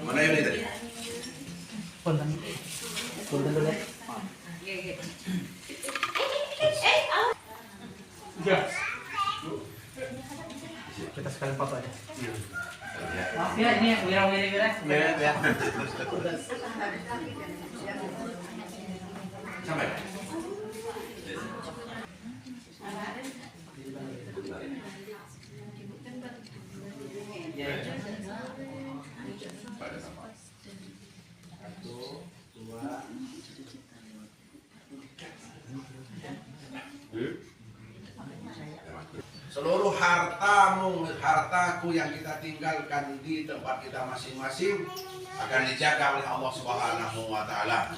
Mana yang ini tadi? Punten. Punten dulu. Ya. Kita sekali foto aja. Maaf ya, ini yang wira-wira. Ya. Sampai. Seluruh hartaku yang kita tinggalkan di tempat kita masing-masing akan dijaga oleh Allah Subhanahu wa taala.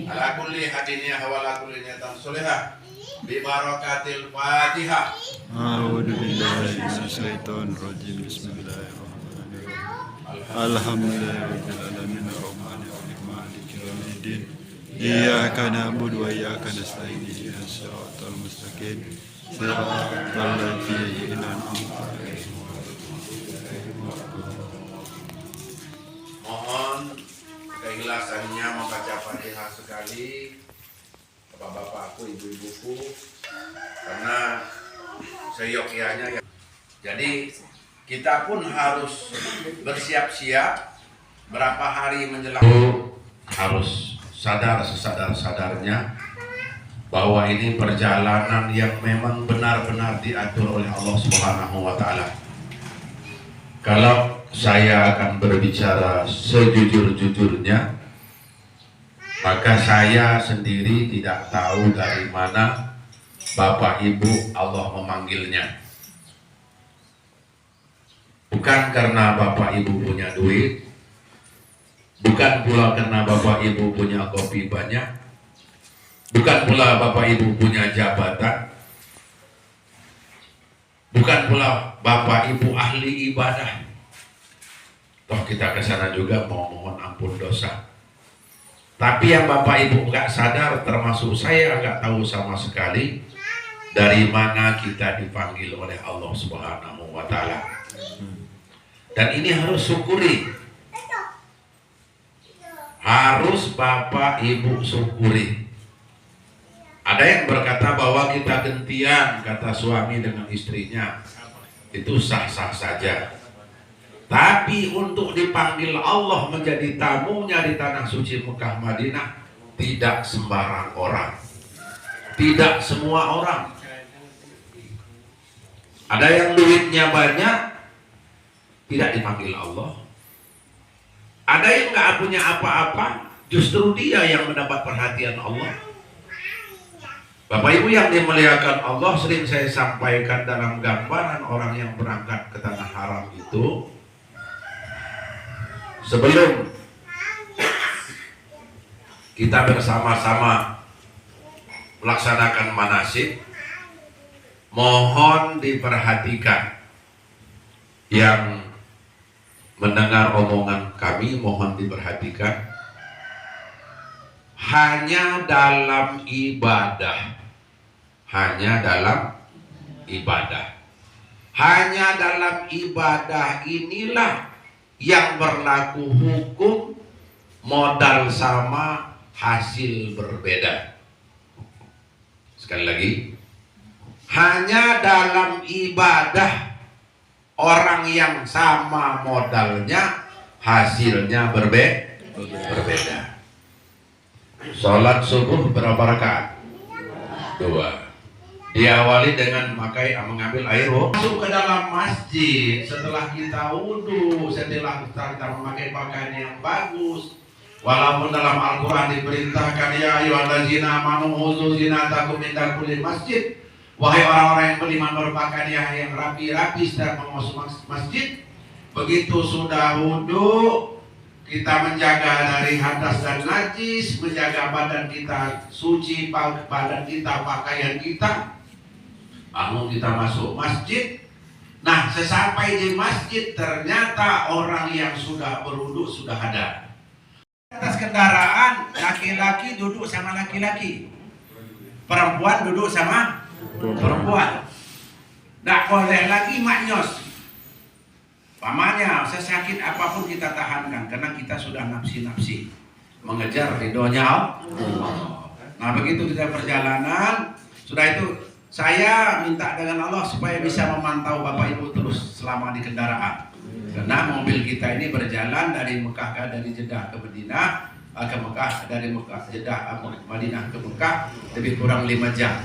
Ala kulli hadiniyah wa ala kulli niyatin sholihah bi barakatil Fatihah. A'udzu billahi minasyaitonir rajim. Bismillahirrahmanirrahim. Alhamdulillahirabbil alamin arrahmanir rahim maliki yaumiddin. Iyyaka na'budu wa iyyaka nasta'in ihdinas siratal mustaqim. Siratal ladzina an'amta 'alaihim. Mohon keikhlasannya membaca Fatihah sekali, bapak-bapakku, ibu-ibuku, karena seyogyanya ya. Jadi kita pun harus bersiap-siap berapa hari menjelang harus sadar sesadar-sadarnya bahwa ini perjalanan yang memang benar-benar diatur oleh Allah Subhanahu wa taala. Kalau saya akan berbicara sejujur-jujurnya, maka saya sendiri tidak tahu dari mana Bapak Ibu Allah memanggilnya. Bukan karena Bapak Ibu punya duit, bukan pula karena Bapak Ibu punya kopi banyak, bukan pula Bapak Ibu punya jabatan, bukan pula Bapak Ibu ahli ibadah. Toh kita ke sana juga mau mohon ampun dosa. Tapi yang Bapak Ibu nggak sadar, termasuk saya nggak tahu sama sekali dari mana kita dipanggil oleh Allah Subhanahu wa taala. Dan ini harus syukuri. Harus Bapak Ibu syukuri. Ada yang berkata bahwa kita gantian, kata suami dengan istrinya, itu sah-sah saja. Tapi untuk dipanggil Allah menjadi tamunya di tanah suci Mekah Madinah, tidak sembarang orang, tidak semua orang. Ada yang duitnya banyak, tidak dipanggil Allah. Ada yang nggak punya apa-apa, justru dia yang mendapat perhatian Allah. Bapak Ibu yang dimuliakan Allah, sering saya sampaikan dalam gambaran orang yang berangkat ke tanah haram itu, sebelum kita bersama-sama melaksanakan manasik, mohon diperhatikan yang mendengar omongan kami, mohon diperhatikan. Hanya dalam ibadah, hanya dalam ibadah, hanya dalam ibadah inilah yang berlaku hukum modal sama, hasil berbeda. Sekali lagi, hanya dalam ibadah orang yang sama modalnya, hasilnya berbeda. Sholat subuh berapa rakaat? 2. Diawali dengan mengambil air masuk ke dalam masjid. Setelah kita wudhu, setelah kita memakai pakaian yang bagus, walaupun dalam Al-Quran diperintahkan ya ayyuhallazina amanu khudzu zinatakum inda kulli masjid, wahai orang-orang yang beriman berpakaian yang rapi-rapi setiap masuk masjid. Begitu sudah wudhu, kita menjaga dari hadas dan najis, menjaga badan kita suci, badan kita, pakaian kita. Lalu kita masuk masjid. Nah, sesampai di masjid ternyata orang yang sudah berwudu sudah ada. Atas kendaraan, laki-laki duduk sama laki-laki, perempuan duduk sama perempuan. Nggak boleh lagi maknyos. Pamannya sesakit apapun kita tahankan karena kita sudah nafsi-nafsi mengejar ridhonya Allah. Nah begitu kita perjalanan, sudah itu saya minta dengan Allah supaya bisa memantau Bapak Ibu terus selama di kendaraan. Karena mobil kita ini berjalan dari Mekah dari Jeddah ke Madinah, ke Mekah dari Mekah Jeddah Madinah ke Mekah lebih kurang 5 jam.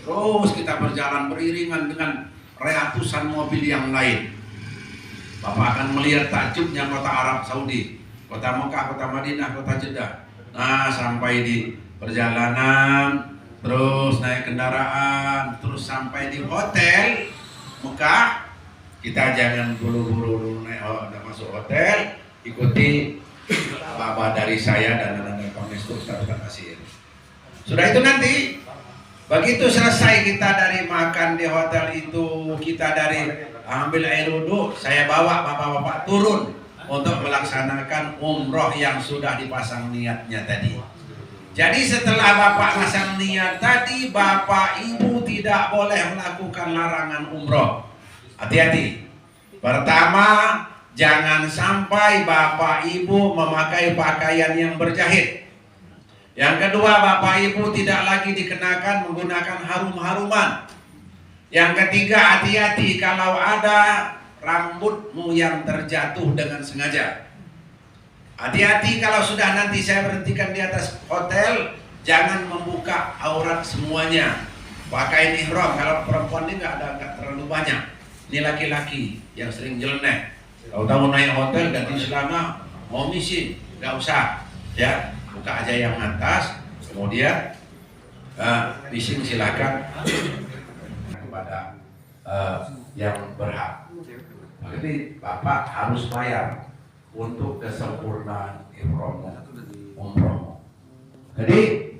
Terus kita berjalan beriringan dengan ratusan mobil yang lain. Bapak akan melihat takjubnya kota Arab Saudi, kota Mekah, kota Madinah, kota Jeddah. Nah sampai di perjalanan, terus naik kendaraan, terus sampai di hotel Mekah, kita jangan buru-buru naik masuk hotel, ikuti bapak dari saya dan anak pengestu Ustaz Kasir. Sudah itu nanti begitu selesai kita dari makan di hotel itu, kita dari ambil air wudhu, saya bawa bapak-bapak turun untuk melaksanakan umroh yang sudah dipasang niatnya tadi. Jadi setelah bapak pasang niat tadi, bapak ibu tidak boleh melakukan larangan umroh. Hati-hati. Pertama, jangan sampai bapak ibu memakai pakaian yang berjahit. Yang kedua, bapak ibu tidak lagi dikenakan menggunakan harum-haruman. Yang ketiga, hati-hati kalau ada rambutmu yang terjatuh dengan sengaja. Hati-hati kalau sudah nanti saya berhentikan di atas hotel, jangan membuka aurat semuanya. Pakai ihram, kalau perempuan ini nggak terlalu banyak. Ini laki-laki yang sering nyeleneh. Kalau tahu naik hotel ganti celana, mau misi, nggak usah, ya buka aja yang atas, kemudian bising silakan kepada yang berhak. Jadi bapak harus bayar untuk kesempurnaan ihram umroh. Jadi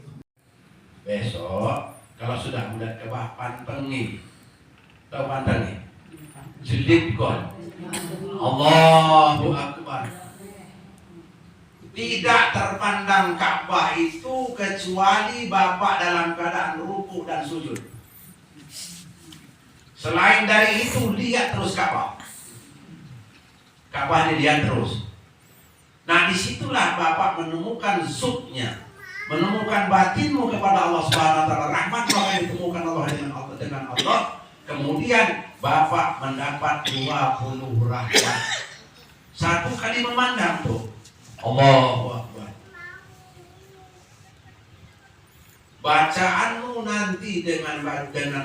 besok kalau sudah mulai ke bawah pantengi, tahu pantengi, jelipkon, Allahu Akbar. Tidak terpandang Ka'bah itu kecuali bapak dalam keadaan ruku dan sujud. Selain dari itu lihat terus Ka'bah. Ka'bah dilihat terus. Nah disitulah bapak menemukan zubnya, menemukan batinmu kepada Allah Subhanahu Wa Taala. Rahmat yang ditemukan Allah dengan Allah. Kemudian bapak mendapat 20 rahmat. Satu kali memandang tuh. Allahu Akbar. Bacaanmu nanti dengan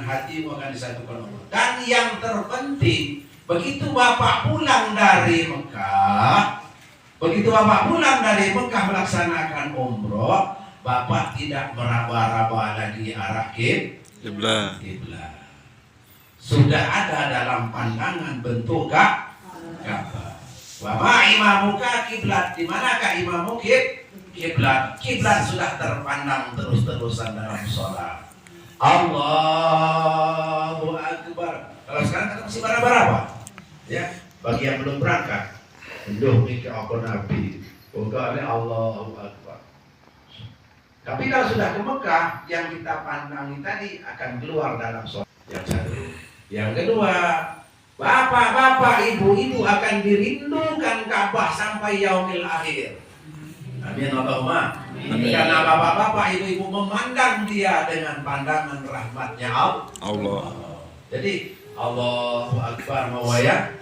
hatimu akan disatukan Allah. Dan yang terpenting, begitu bapak pulang dari Mekah, melaksanakan umroh, bapak tidak meraba-raba lagi arah kiblat. Sudah ada dalam pandangan bentuk Ka'bah. Wa ma imamuka kiblat, di manakah imamu kiblat? Kiblat sudah terpandang terus-terusan dalam sholat. Allahu Akbar. Kalau sekarang kita masih berapa? Ya, bagi yang belum berangkat, menduh ke aku Nabi, bukannya Allahu Akbar. Tapi kalau sudah ke Mekah, yang kita pandangi tadi akan keluar dalam sholat. Yang satu. Yang kedua, bapak-bapak, ibu-ibu akan dirindukan Ka'bah sampai yaumil akhir. Amin Allahumma. Karena bapak-bapak, ibu-ibu memandang dia dengan pandangan rahmatnya Allah. Jadi Allahu Akbar mawaya.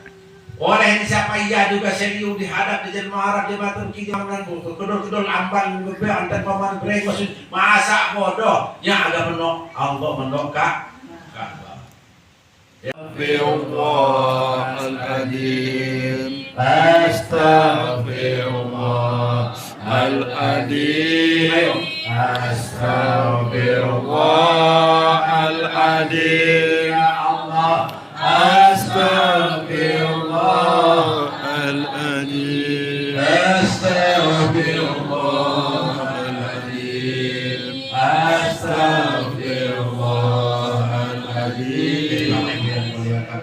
Oleh siapa ia juga serius dihadap di jemaah di Batur Kidul dan kedul amban bebe antar paman breng masa bodoh nya ada menok Allah menok Ka'bah. Astaghfirullah al-azim, astaghfirullah al-azim, astaghfirullah al-azim, ya Allah, astaghfirullah al-azim, astaghfirullah al-azim, astaghfirullah al-azim.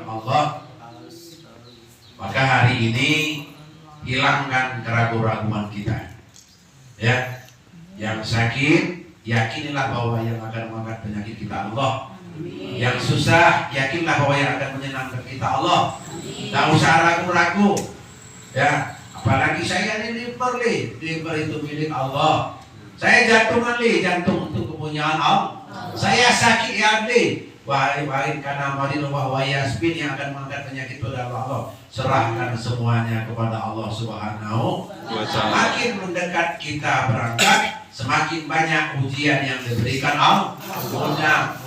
Allah, maka hari ini hilangkan keraguan-keraguan kita. Ya, yang sakit yakinilah bahwa yang akan mengangkat penyakit kita Allah. Yang susah, yakinlah bahwa yang akan menyenangkan kita Allah. Tidak usah ragu-ragu. Ya, apalagi saya ini liver itu milik Allah. Saya jantungan jantung untuk kepunyaan Allah. Saya sakit ya wahai karena marin wa yasbin yang akan mengangkat penyakit pada Allah. Serahkan semuanya kepada Allah Subhanahu wa Ta'ala. Semakin mendekat kita berangkat, semakin banyak ujian yang diberikan Allah.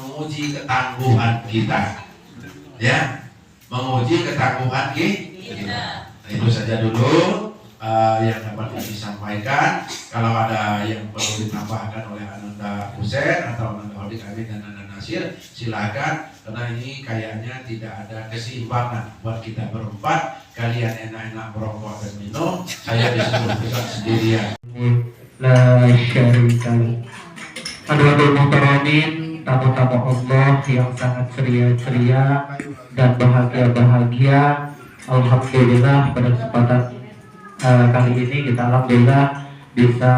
Menguji ketangguhan kita, ya, menguji ketangguhan kita. Nah, itu saja dulu yang dapat kami sampaikan. Kalau ada yang perlu ditambahkan oleh Ananda Husein atau Ananda Hodik Amin dan Ananda Nasir, silakan. Karena ini kayaknya tidak ada keseimbangan buat kita berempat. Kalian enak-enak merokok dan minum, saya disuruh kita sendirian. La syarika Adwadul muhtaramin, tamu-tamu Allah yang sangat ceria-ceria dan bahagia-bahagia. Alhamdulillah pada kesempatan kali ini kita alhamdulillah bisa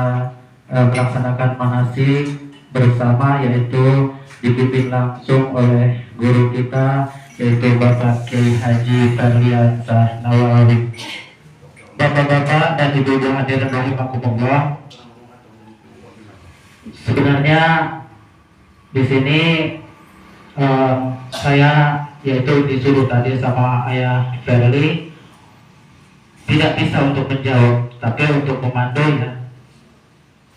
melaksanakan manasik bersama, yaitu dipimpin langsung oleh guru kita, yaitu Bapak Kiai Haji Ferliansyah Nawawi. Bapak-bapak dan ibu-ibu hadirin rahimakumullah, sebenarnya di sini saya yaitu disuruh tadi sama Ayah Verly tidak bisa untuk menjawab, tapi untuk memandu ya.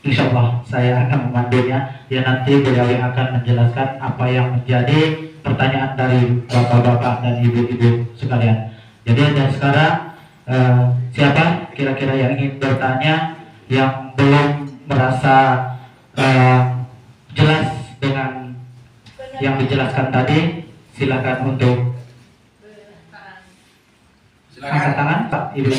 Insya Allah saya akan memandunya. Ya, nanti beliau yang akan menjelaskan apa yang menjadi pertanyaan dari bapak-bapak dan ibu-ibu sekalian. Jadi dan sekarang siapa kira-kira yang ingin bertanya, yang belum merasa jelas dengan yang dijelaskan tadi, silakan untuk angkat tangan Pak Ibu.